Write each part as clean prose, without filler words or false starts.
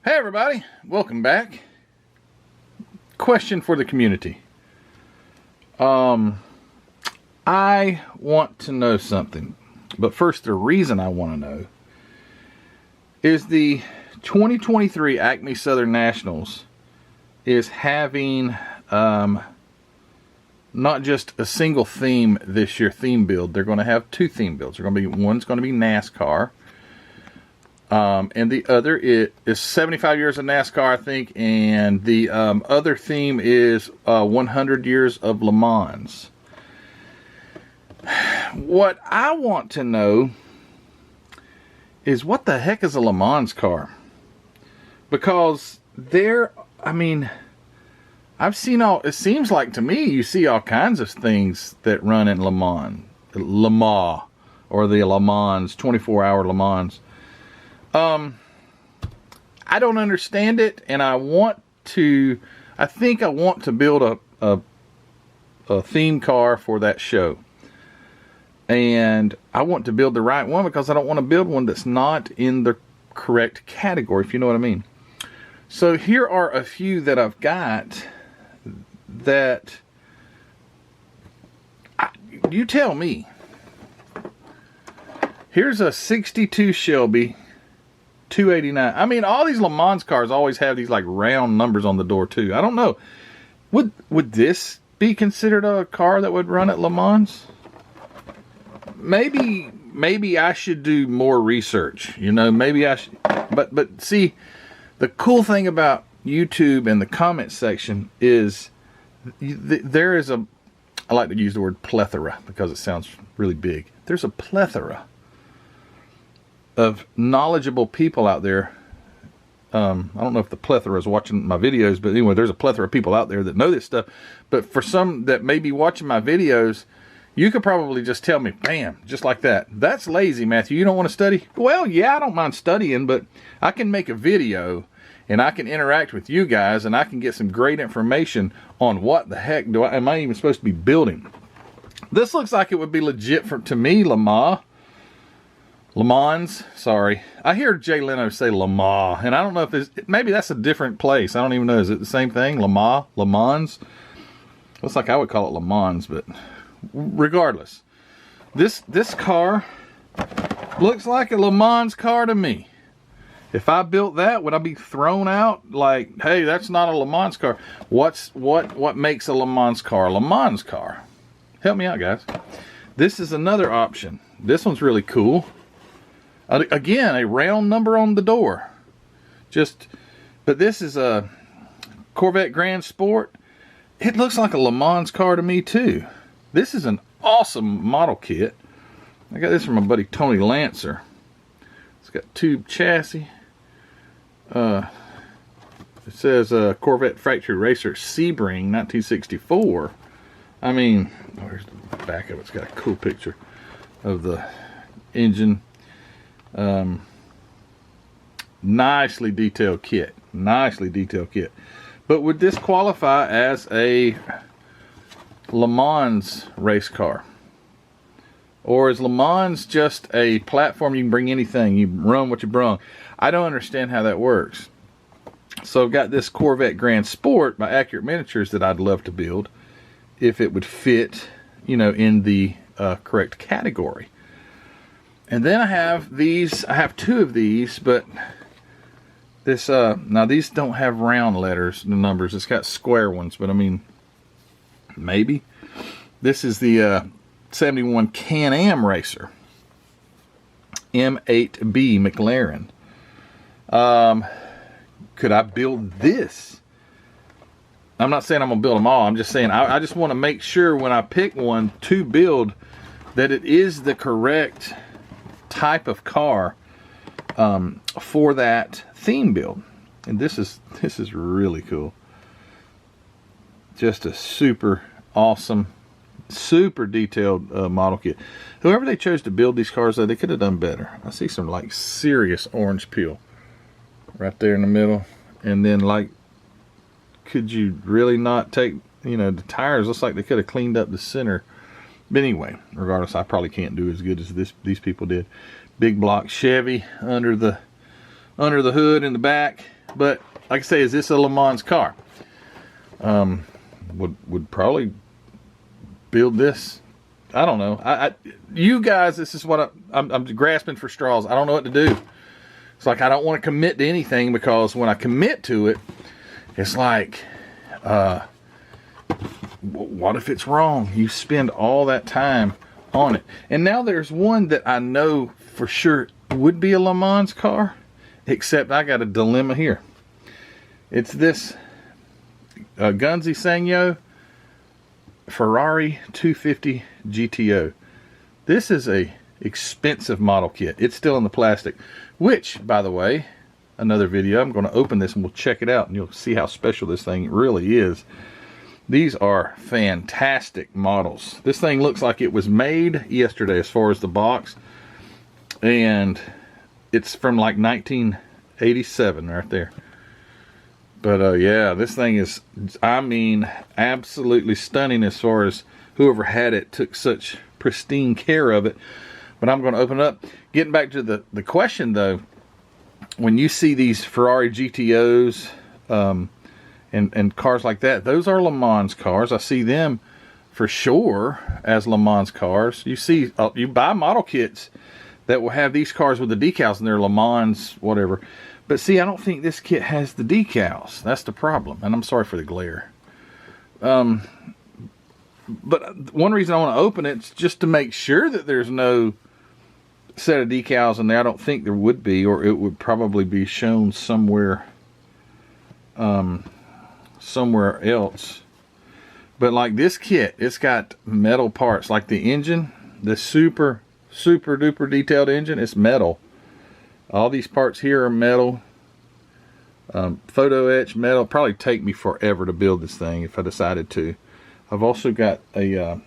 Hey everybody, welcome back. Question for the community. I want to know something, but first the reason I want to know is the 2023 ACME Southern Nationals is having not just a single theme this year, theme build. They're going to have two theme builds. They're going to be, one's going to be NASCAR. And the other is 75 years of NASCAR, I think, and the other theme is 100 years of Le Mans. What I want to know is what the heck is a Le Mans car? Because I've seen it seems like to me you see all kinds of things that run in Le Mans, or the Le Mans, 24-hour Le Mans. I don't understand it, and I think I want to build a theme car for that show. And I want to build the right one because I don't want to build one that's not in the correct category, if you know what I mean. So here are a few that I've got that you tell me. Here's a 62 Shelby 289. I mean, all these Le Mans cars always have these like round numbers on the door too. I don't know. Would this be considered a car that would run at Le Mans? Maybe I should do more research. You know, maybe I should. But see, the cool thing about YouTube and the comment section is there is I like to use the word plethora because it sounds really big. There's a plethora of knowledgeable people out there. I don't know if the plethora is watching my videos, but anyway, there's a plethora of people out there that know this stuff. But for some that may be watching my videos, you could probably just tell me, bam, just like that. That's lazy, Matthew. You don't want to study? Well, yeah, I don't mind studying, but I can make a video and I can interact with you guys and I can get some great information on what the heck am I even supposed to be building. This looks like it would be legit to me, Le Mans, sorry. I hear Jay Leno say Le Mans, and I don't know if maybe that's a different place. I don't even know. Is it the same thing? Le Mans? Looks like I would call it Le Mans, but regardless. This car looks like a Le Mans car to me. If I built that, would I be thrown out? Like, hey, that's not a Le Mans car. What makes a Le Mans car a Le Mans car? Help me out, guys. This is another option. This one's really cool. Again, a round number on the door. But this is a Corvette Grand Sport. It looks like a Le Mans car to me too. This is an awesome model kit. I got this from my buddy Tony Lancer. It's got tube chassis. It says Corvette Factory Racer Sebring 1964. I mean, where's the back of it? It's got a cool picture of the engine. Nicely detailed kit. But would this qualify as a Le Mans race car? Or is Le Mans just a platform you can bring anything? You run what you brung. I don't understand how that works. So I've got this Corvette Grand Sport by Accurate Miniatures that I'd love to build if it would fit, you know, in the correct category. And then I have these. I have two of these, but this now these don't have round letters, the numbers. It's got square ones, but I mean, maybe. This is the 71 Can-Am Racer M8B McLaren. Could I build this? I'm not saying I'm gonna build them all. I'm just saying I just want to make sure when I pick one to build that it is the correct type of car for that theme build. And this is really cool. Just a super awesome, super detailed model kit. Whoever they chose to build these cars, though, they could have done better. I see some like serious orange peel right there in the middle, and then like, could you really not take, you know, the tires? Looks like they could have cleaned up the center. But anyway, regardless, I probably can't do as good as these people did. Big block Chevy under the hood in the back. But like I say, is this a Le Mans car? Would probably build this. I don't know. You guys, this is what I'm grasping for straws. I don't know what to do. It's like I don't want to commit to anything, because when I commit to it, it's like, what if it's wrong? You spend all that time on it. And now there's one that I know for sure would be a Le Mans car, except I got a dilemma here. It's this Gunzi Sanyo Ferrari 250 GTO. This is a expensive model kit. It's still in the plastic, which, by the way, another video, I'm going to open this and we'll check it out and you'll see how special this thing really is. These are fantastic models. This thing looks like it was made yesterday as far as the box, and it's from like 1987 right there. But yeah, this thing is, I mean, absolutely stunning as far as whoever had it took such pristine care of it. But I'm going to open it up. Getting back to the question though, when you see these Ferrari GTOs and cars like that, those are Le Mans cars. I see them for sure as Le Mans cars. You see, you buy model kits that will have these cars with the decals and they're Le Mans whatever. But see, I don't think this kit has the decals. That's the problem. And I'm sorry for the glare. But one reason I want to open it is just to make sure that there's no set of decals in there. I don't think there would be, or it would probably be shown somewhere somewhere else. But like this kit, it's got metal parts, like the engine, the super duper detailed engine, it's metal. All these parts here are metal, photo etch metal. Probably take me forever to build this thing if I decided to. I've also got a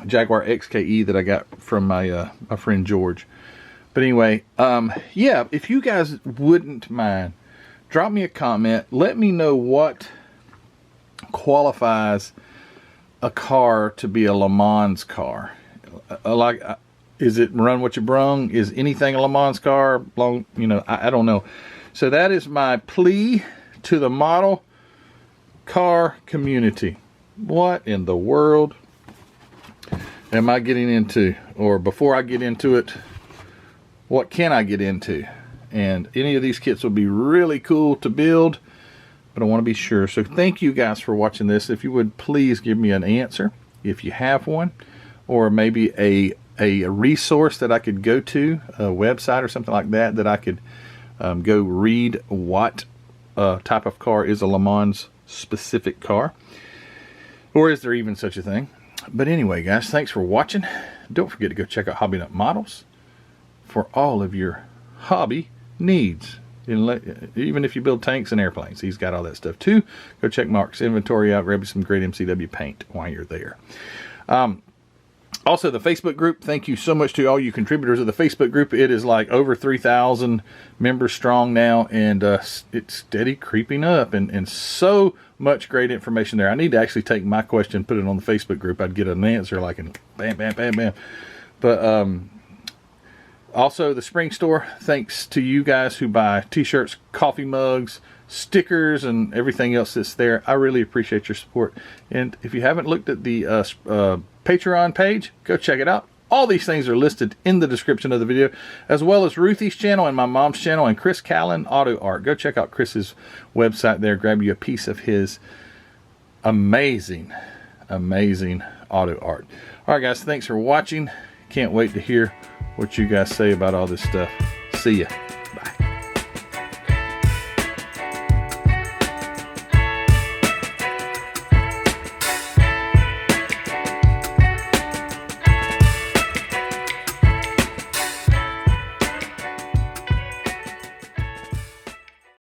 Jaguar XKE that I got from my friend George. But anyway, yeah, if you guys wouldn't mind, drop me a comment. Let me know what qualifies a car to be a Le Mans car. Is it run what you brung? Is anything a Le Mans car? You know, I don't know. So that is my plea to the model car community. What in the world am I getting into? Or before I get into it, what can I get into? And any of these kits will be really cool to build, but I want to be sure. So thank you guys for watching this. If you would please give me an answer if you have one, or maybe a resource that I could go to, a website or something like that, that I could go read what type of car is a Le Mans specific car, or is there even such a thing? But anyway, guys, thanks for watching. Don't forget to go check out Hobby Nut Models for all of your hobby needs. Even if you build tanks and airplanes, he's got all that stuff too. Go check Mark's inventory out, grab you some great MCW paint while you're there. Also, the Facebook group, thank you so much to all you contributors of the Facebook group. It is like over 3,000 members strong now, and it's steady creeping up, and so much great information there. I need to actually take my question, put it on the Facebook group. I'd get an answer like in bam, bam, bam, bam. But also the spring store, thanks to you guys who buy t-shirts, coffee mugs, stickers, and everything else that's there. I really appreciate your support. And if you haven't looked at the Patreon page, go check it out. All these things are listed in the description of the video, as well as Ruthie's channel and my mom's channel and Chris Callan Auto Art. Go check out Chris's website there. Grab you a piece of his amazing auto art. All right, guys, thanks for watching. Can't wait to hear what you guys say about all this stuff. See ya.